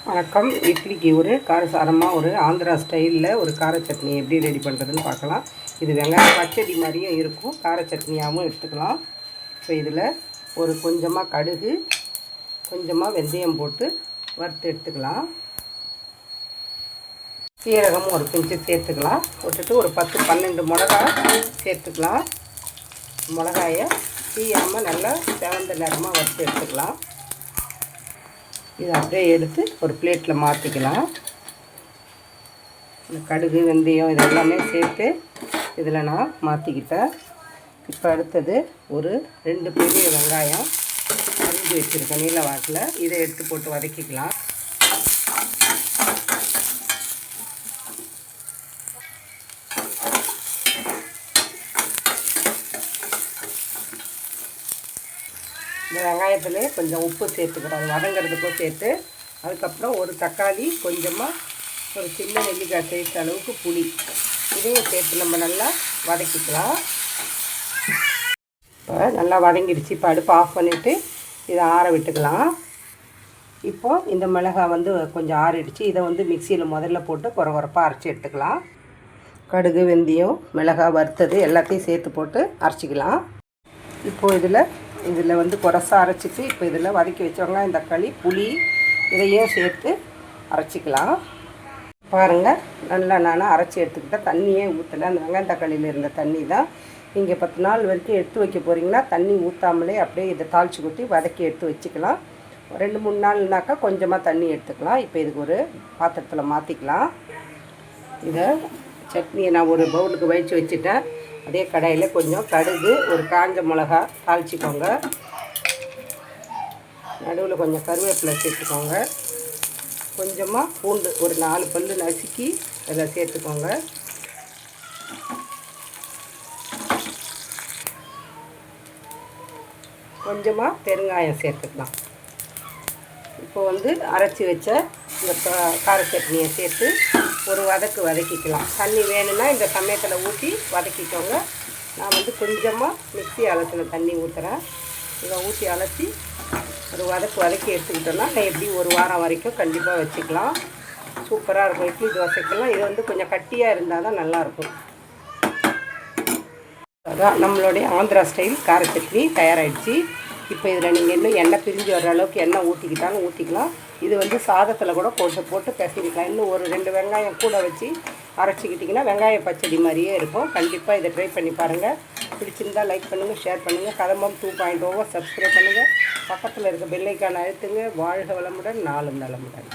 வணக்கம். இட்லிக்கு ஒரு காரசாரமாக ஒரு ஆந்திரா ஸ்டைலில் ஒரு கார சட்னி எப்படி ரெடி பண்ணுறதுன்னு பார்க்கலாம். இது வெங்காயம் பச்சடி மாதிரியும் இருக்கும், கார சட்னியாகவும் எடுத்துக்கலாம். இப்போ இதில் ஒரு கொஞ்சமாக கடுகு, கொஞ்சமாக வெந்தயம் போட்டு வறுத்து எடுத்துக்கலாம். சீரகமும் ஒரு கொஞ்சம் சேர்த்துக்கலாம். போட்டுட்டு ஒரு 10-12 மிளகாய் சேர்த்துக்கலாம். மிளகாயை தீயாமல் நல்லா சிவந்த நேரமாக வறுத்து எடுத்துக்கலாம். இதை அப்படியே எடுத்து ஒரு பிளேட்டில் மாற்றிக்கலாம். இந்த கடுகு வெந்தயம் இதெல்லாமே சேர்த்து இதில் நான் மாற்றிக்கிட்டேன். இப்போ அடுத்தது ஒரு 2 பெரிய வெங்காயம் அரிஞ்சு வச்சுருக்கேன் நீல வாட்டில். இதை எடுத்து போட்டு வதக்கிக்கலாம். இந்த வெங்காயத்தில் கொஞ்சம் உப்பு சேர்த்துக்கிறோம், அது வதங்கிறதுக்கும் சேர்த்து. அதுக்கப்புறம் ஒரு தக்காளி, கொஞ்சமாக ஒரு சின்ன நெல்லிக்காய் சைஸ் அளவுக்கு புளி, இதையும் சேர்த்து நம்ம நல்லா வதக்கிக்கலாம். இப்போ நல்லா வதங்கிடுச்சு. இப்போ அடுப்பு ஆஃப் பண்ணிவிட்டு இதை ஆற விட்டுக்கலாம். இப்போது இந்த மிளகாய் கொஞ்சம் ஆறிடுச்சு. இதை மிக்சியில் முதல்ல போட்டு குறப்பாக அரைச்சி எடுத்துக்கலாம். கடுகு வெந்தயம் மிளகாய் வறுத்தது எல்லாத்தையும் சேர்த்து போட்டு அரைச்சிக்கலாம். இப்போது இதில் குறசா அரைச்சிட்டு இப்போ இதில் வதக்கி வச்சவங்க இந்த தக்காளி புளி இதையும் சேர்த்து அரைச்சிக்கலாம். பாருங்கள், நல்லா நான் அரைச்சி எடுத்துக்கிட்டேன். தண்ணியே ஊற்றலை, அந்த வெங்காயம் தக்காளியில் இருந்த தண்ணி தான். நீங்கள் 10 நாள் வரைக்கும் எடுத்து வைக்க போகிறீங்கன்னா தண்ணி ஊற்றாமலே அப்படியே இதை தாளித்து கொட்டி வதக்கி எடுத்து வச்சுக்கலாம். 2-3 நாள்னாக்கா கொஞ்சமாக தண்ணி எடுத்துக்கலாம். இப்போ இதுக்கு ஒரு பாத்திரத்தில் மாற்றிக்கலாம். இதை சட்னியை நான் ஒரு பவுலுக்கு வச்சு வச்சுட்டேன். அதே கடாயில் கொஞ்சம் கடுகு, ஒரு காஞ்ச மிளகா தாளிச்சிக்கோங்க. நடுவில் கொஞ்சம் கருவேப்பிலை சேர்த்துக்கோங்க. கொஞ்சமாக பூண்டு ஒரு 4 பல்லு நசுக்கி அதில் சேர்த்துக்கோங்க. கொஞ்சமாக பெருங்காயம் சேர்த்துக்கலாம். இப்போ அரைச்சி வச்ச இந்த கார சட்னியை சேர்த்து ஒரு வதக்கிக்கலாம். தண்ணி வேணும்னா இந்த சமயத்தில் ஊற்றி வதக்கிக்கோங்க. நான் கொஞ்சமாக மிக்ஸி அலசின தண்ணி ஊற்றுறேன். இதை ஊற்றி அலசி ஒரு வதக்கி எடுத்துக்கிட்டோன்னா எப்படி ஒரு வாரம் வரைக்கும் கண்டிப்பாக வச்சுக்கலாம். சூப்பராக இருக்கும். இட்லி தோசைக்கெல்லாம் இது கொஞ்சம் கட்டியாக இருந்தால் தான் நல்லாயிருக்கும். அதான் நம்மளுடைய ஆந்திரா ஸ்டைல் கார சட்னி தயாராகிடுச்சு. இப்போ இதில் நீங்கள் இன்னும் எண்ணெய் பிரிஞ்சு வர்ற அளவுக்கு எண்ணெய் ஊற்றிக்கிட்டாலும் ஊற்றிக்கலாம். இது சாதத்தில் கூட போட்டு பிசைக்கலாம். இன்னும் ஒரு 2 வெங்காயம் கூட வச்சு அரைச்சிக்கிட்டிங்கன்னா வெங்காய பச்சடி மாதிரியே இருக்கும். கண்டிப்பாக இதை ட்ரை பண்ணி பாருங்கள். பிடிச்சிருந்தால் லைக் பண்ணுங்கள், ஷேர் பண்ணுங்கள். கதம்பம் 2.0 சப்ஸ்கிரைப் பண்ணுங்கள். பக்கத்தில் இருக்க பெல் ஐக்கானை அழுத்துங்க. வாழ்க வளமுடன், நாளும் நலமுடன்.